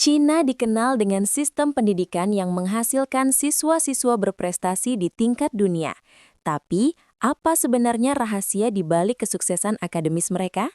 Cina dikenal dengan sistem pendidikan yang menghasilkan siswa-siswa berprestasi di tingkat dunia. Tapi, apa sebenarnya rahasia di balik kesuksesan akademis mereka?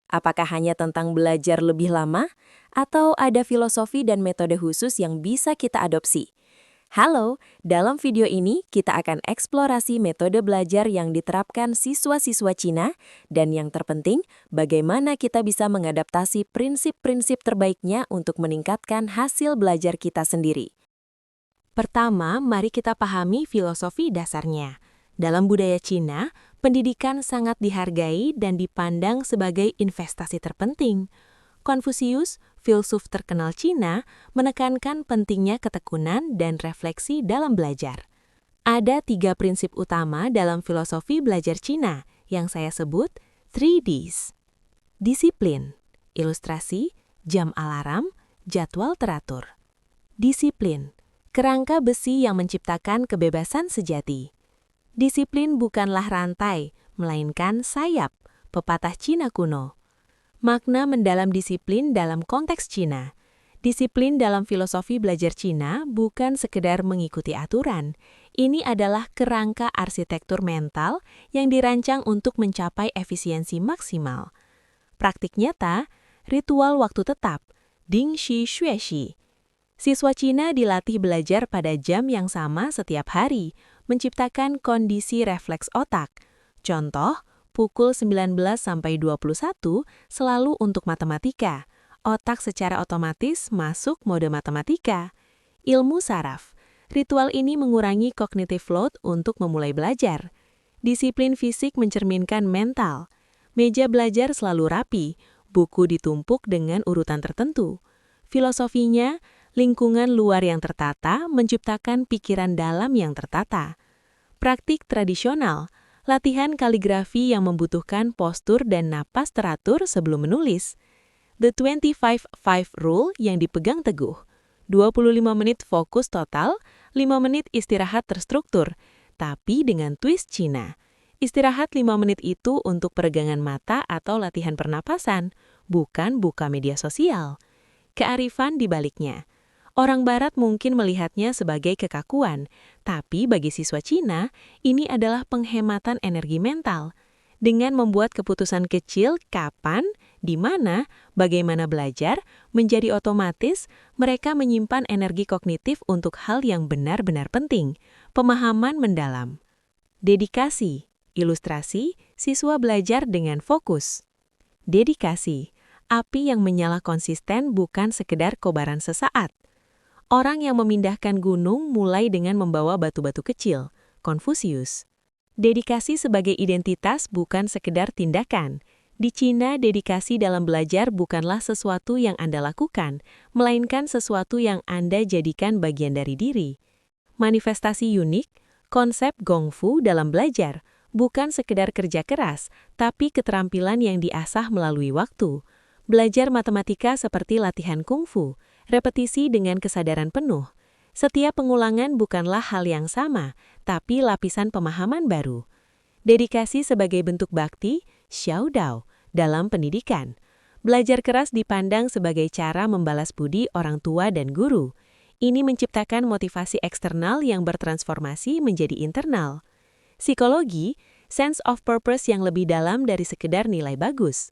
Apakah hanya tentang belajar lebih lama? Atau ada filosofi dan metode khusus yang bisa kita adopsi? Halo, dalam video ini kita akan eksplorasi metode belajar yang diterapkan siswa-siswa Cina dan yang terpenting, bagaimana kita bisa mengadaptasi prinsip-prinsip terbaiknya untuk meningkatkan hasil belajar kita sendiri. Pertama, mari kita pahami filosofi dasarnya. Dalam budaya Cina, pendidikan sangat dihargai dan dipandang sebagai investasi terpenting. Konfusius, filsuf terkenal Cina, menekankan pentingnya ketekunan dan refleksi dalam belajar. Ada 3 prinsip utama dalam filosofi belajar Cina yang saya sebut 3Ds. Disiplin, ilustrasi, jam alarm, jadwal teratur. Disiplin, kerangka besi yang menciptakan kebebasan sejati. Disiplin bukanlah rantai, melainkan sayap, pepatah Cina kuno. Makna mendalam disiplin dalam konteks Cina. Disiplin dalam filosofi belajar Cina bukan sekedar mengikuti aturan. Ini adalah kerangka arsitektur mental yang dirancang untuk mencapai efisiensi maksimal. Praktik nyata, ritual waktu tetap, Ding Shi Xue Shi. Siswa Cina dilatih belajar pada jam yang sama setiap hari, menciptakan kondisi refleks otak. Contoh, pukul 19-21 selalu untuk matematika. Otak secara otomatis masuk mode matematika. Ilmu saraf. Ritual ini mengurangi cognitive load untuk memulai belajar. Disiplin fisik mencerminkan mental. Meja belajar selalu rapi, buku ditumpuk dengan urutan tertentu. Filosofinya, lingkungan luar yang tertata menciptakan pikiran dalam yang tertata. Praktik tradisional. Latihan kaligrafi yang membutuhkan postur dan napas teratur sebelum menulis. The 25-5 Rule yang dipegang teguh. 25 menit fokus total, 5 menit istirahat terstruktur, tapi dengan twist Cina. Istirahat 5 menit itu untuk peregangan mata atau latihan pernapasan, bukan buka media sosial. Kearifan di baliknya. Orang Barat mungkin melihatnya sebagai kekakuan, tapi bagi siswa Cina, ini adalah penghematan energi mental. Dengan membuat keputusan kecil kapan, di mana, bagaimana belajar, menjadi otomatis, mereka menyimpan energi kognitif untuk hal yang benar-benar penting, pemahaman mendalam. Dedikasi, ilustrasi, siswa belajar dengan fokus. Dedikasi, api yang menyala konsisten bukan sekedar kobaran sesaat. Orang yang memindahkan gunung mulai dengan membawa batu-batu kecil, Konfusius. Dedikasi sebagai identitas bukan sekedar tindakan. Di Cina, dedikasi dalam belajar bukanlah sesuatu yang Anda lakukan, melainkan sesuatu yang Anda jadikan bagian dari diri. Manifestasi unik, konsep gongfu dalam belajar, bukan sekedar kerja keras, tapi keterampilan yang diasah melalui waktu. Belajar matematika seperti latihan kungfu, repetisi dengan kesadaran penuh. Setiap pengulangan bukanlah hal yang sama, tapi lapisan pemahaman baru. Dedikasi sebagai bentuk bakti, xiaodao, dalam pendidikan. Belajar keras dipandang sebagai cara membalas budi orang tua dan guru. Ini menciptakan motivasi eksternal yang bertransformasi menjadi internal. Psikologi, sense of purpose yang lebih dalam dari sekedar nilai bagus.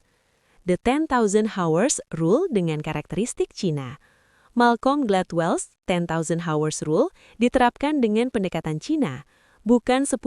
The 10,000 Hours Rule dengan karakteristik Cina. Malcolm Gladwell's 10,000 Hours Rule diterapkan dengan pendekatan Cina, bukan 10.000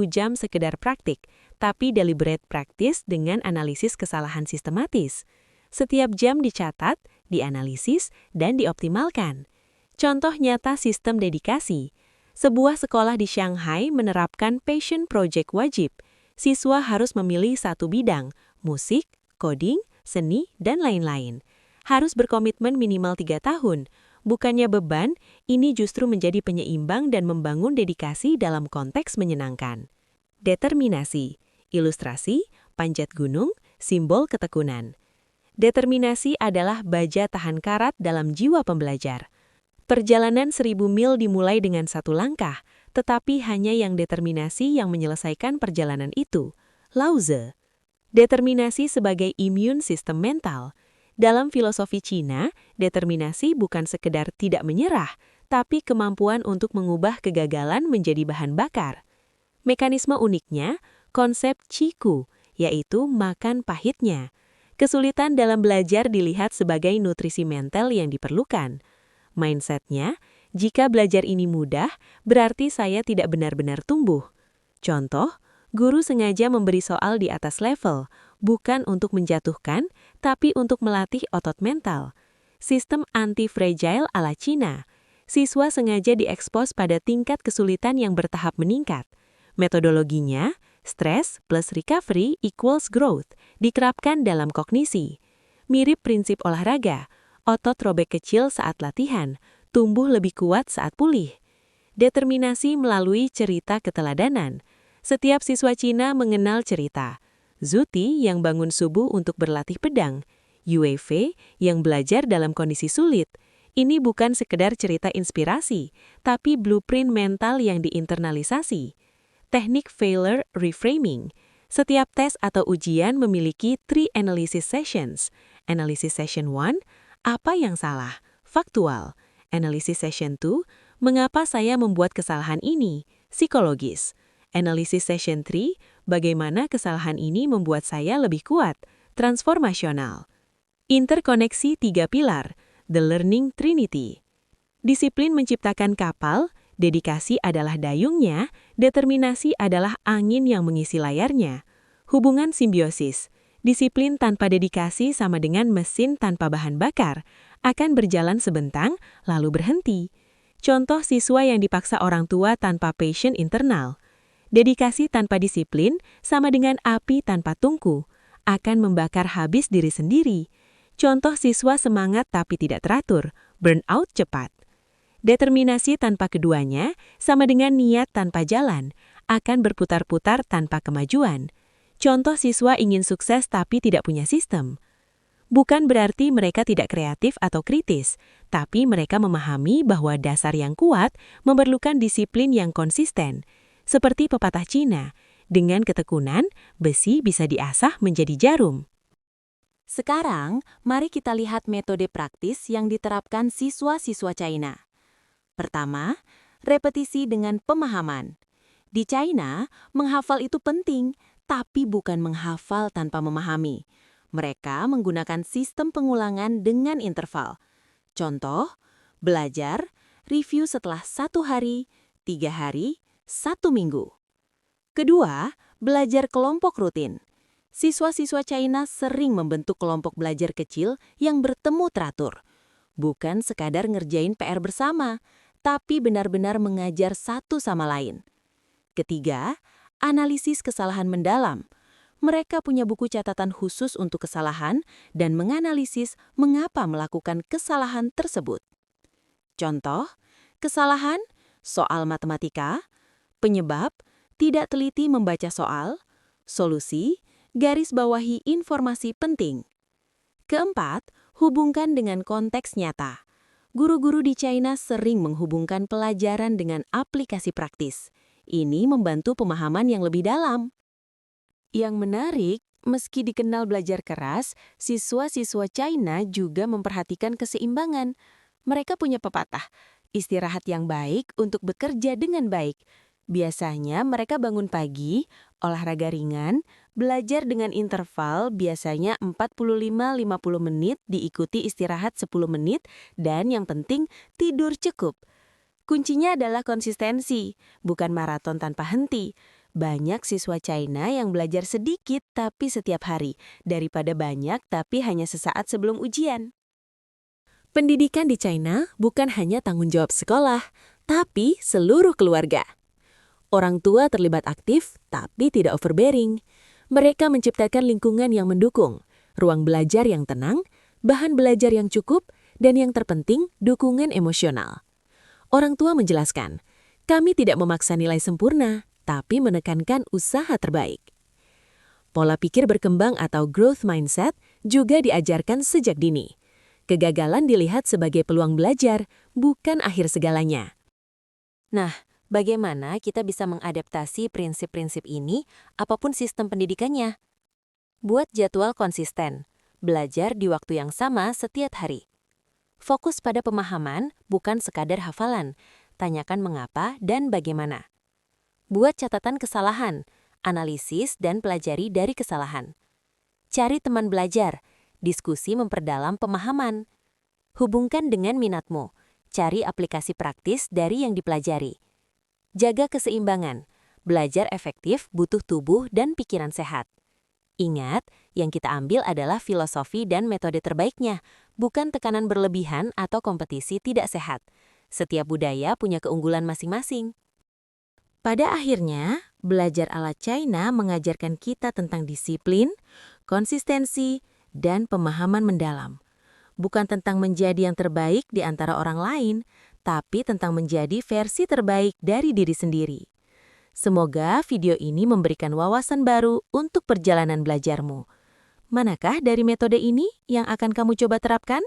jam sekedar praktik, tapi deliberate practice dengan analisis kesalahan sistematis. Setiap jam dicatat, dianalisis, dan dioptimalkan. Contoh nyata sistem dedikasi. Sebuah sekolah di Shanghai menerapkan passion project wajib. Siswa harus memilih satu bidang, musik, coding, seni, dan lain-lain. Harus berkomitmen minimal 3 tahun. Bukannya beban, ini justru menjadi penyeimbang dan membangun dedikasi dalam konteks menyenangkan. Determinasi, ilustrasi, panjat gunung, simbol ketekunan. Determinasi adalah baja tahan karat dalam jiwa pembelajar. Perjalanan 1000 mil dimulai dengan satu langkah, tetapi hanya yang determinasi yang menyelesaikan perjalanan itu. Lao Tzu. Determinasi sebagai imun sistem mental. Dalam filosofi Cina, determinasi bukan sekedar tidak menyerah, tapi kemampuan untuk mengubah kegagalan menjadi bahan bakar. Mekanisme uniknya, konsep Ciku, yaitu makan pahitnya. Kesulitan dalam belajar dilihat sebagai nutrisi mental yang diperlukan. Mindsetnya, jika belajar ini mudah, berarti saya tidak benar-benar tumbuh. Contoh, guru sengaja memberi soal di atas level, bukan untuk menjatuhkan, tapi untuk melatih otot mental. Sistem anti-fragile ala Cina. Siswa sengaja diekspos pada tingkat kesulitan yang bertahap meningkat. Metodologinya, stress plus recovery equals growth, diterapkan dalam kognisi. Mirip prinsip olahraga, otot robek kecil saat latihan, tumbuh lebih kuat saat pulih. Determinasi melalui cerita keteladanan. Setiap siswa Cina mengenal cerita. Zuti yang bangun subuh untuk berlatih pedang, Yue Fei yang belajar dalam kondisi sulit. Ini bukan sekedar cerita inspirasi, tapi blueprint mental yang diinternalisasi. Teknik failure reframing. Setiap tes atau ujian memiliki 3 analysis sessions. Analysis session 1, apa yang salah? Faktual. Analysis session 2, mengapa saya membuat kesalahan ini? Psikologis. Analysis session 3, bagaimana kesalahan ini membuat saya lebih kuat? Transformasional. Interkoneksi 3 pilar, The Learning Trinity. Disiplin menciptakan kapal, dedikasi adalah dayungnya, determinasi adalah angin yang mengisi layarnya. Hubungan simbiosis. Disiplin tanpa dedikasi sama dengan mesin tanpa bahan bakar, akan berjalan sebentang, lalu berhenti. Contoh siswa yang dipaksa orang tua tanpa passion internal. Dedikasi tanpa disiplin sama dengan api tanpa tungku, akan membakar habis diri sendiri. Contoh siswa semangat tapi tidak teratur, burnout cepat. Determinasi tanpa keduanya sama dengan niat tanpa jalan, akan berputar-putar tanpa kemajuan. Contoh siswa ingin sukses tapi tidak punya sistem. Bukan berarti mereka tidak kreatif atau kritis, tapi mereka memahami bahwa dasar yang kuat memerlukan disiplin yang konsisten. Seperti pepatah Cina, dengan ketekunan, besi bisa diasah menjadi jarum. Sekarang, mari kita lihat metode praktis yang diterapkan siswa-siswa China. Pertama, repetisi dengan pemahaman. Di China, menghafal itu penting, tapi bukan menghafal tanpa memahami. Mereka menggunakan sistem pengulangan dengan interval. Contoh, belajar, review setelah 1 hari, 3 hari, 1 minggu. Kedua, belajar kelompok rutin. Siswa-siswa China sering membentuk kelompok belajar kecil yang bertemu teratur. Bukan sekadar ngerjain PR bersama, tapi benar-benar mengajar satu sama lain. Ketiga, analisis kesalahan mendalam. Mereka punya buku catatan khusus untuk kesalahan dan menganalisis mengapa melakukan kesalahan tersebut. Contoh, kesalahan, soal matematika, penyebab, tidak teliti membaca soal, solusi, garis bawahi informasi penting. Keempat, hubungkan dengan konteks nyata. Guru-guru di China sering menghubungkan pelajaran dengan aplikasi praktis. Ini membantu pemahaman yang lebih dalam. Yang menarik, meski dikenal belajar keras, siswa-siswa China juga memperhatikan keseimbangan. Mereka punya pepatah, istirahat yang baik untuk bekerja dengan baik. Biasanya mereka bangun pagi, olahraga ringan, belajar dengan interval biasanya 45-50 menit diikuti istirahat 10 menit, dan yang penting tidur cukup. Kuncinya adalah konsistensi, bukan maraton tanpa henti. Banyak siswa China yang belajar sedikit tapi setiap hari, daripada banyak tapi hanya sesaat sebelum ujian. Pendidikan di China bukan hanya tanggung jawab sekolah, tapi seluruh keluarga. Orang tua terlibat aktif, tapi tidak overbearing. Mereka menciptakan lingkungan yang mendukung, ruang belajar yang tenang, bahan belajar yang cukup, dan yang terpenting, dukungan emosional. Orang tua menjelaskan, kami tidak memaksa nilai sempurna, tapi menekankan usaha terbaik. Pola pikir berkembang atau growth mindset juga diajarkan sejak dini. Kegagalan dilihat sebagai peluang belajar, bukan akhir segalanya. Nah, bagaimana kita bisa mengadaptasi prinsip-prinsip ini apapun sistem pendidikannya? Buat jadwal konsisten. belajar di waktu yang sama setiap hari. Fokus pada pemahaman, bukan sekadar hafalan. Tanyakan mengapa dan bagaimana. Buat catatan kesalahan, analisis dan pelajari dari kesalahan. Cari teman belajar, diskusi memperdalam pemahaman. Hubungkan dengan minatmu, cari aplikasi praktis dari yang dipelajari. Jaga keseimbangan, belajar efektif butuh tubuh dan pikiran sehat. Ingat, yang kita ambil adalah filosofi dan metode terbaiknya, bukan tekanan berlebihan atau kompetisi tidak sehat. Setiap budaya punya keunggulan masing-masing. Pada akhirnya, belajar ala China mengajarkan kita tentang disiplin, konsistensi, dan pemahaman mendalam. Bukan tentang menjadi yang terbaik di antara orang lain, tapi tentang menjadi versi terbaik dari diri sendiri. Semoga video ini memberikan wawasan baru untuk perjalanan belajarmu. Manakah dari metode ini yang akan kamu coba terapkan?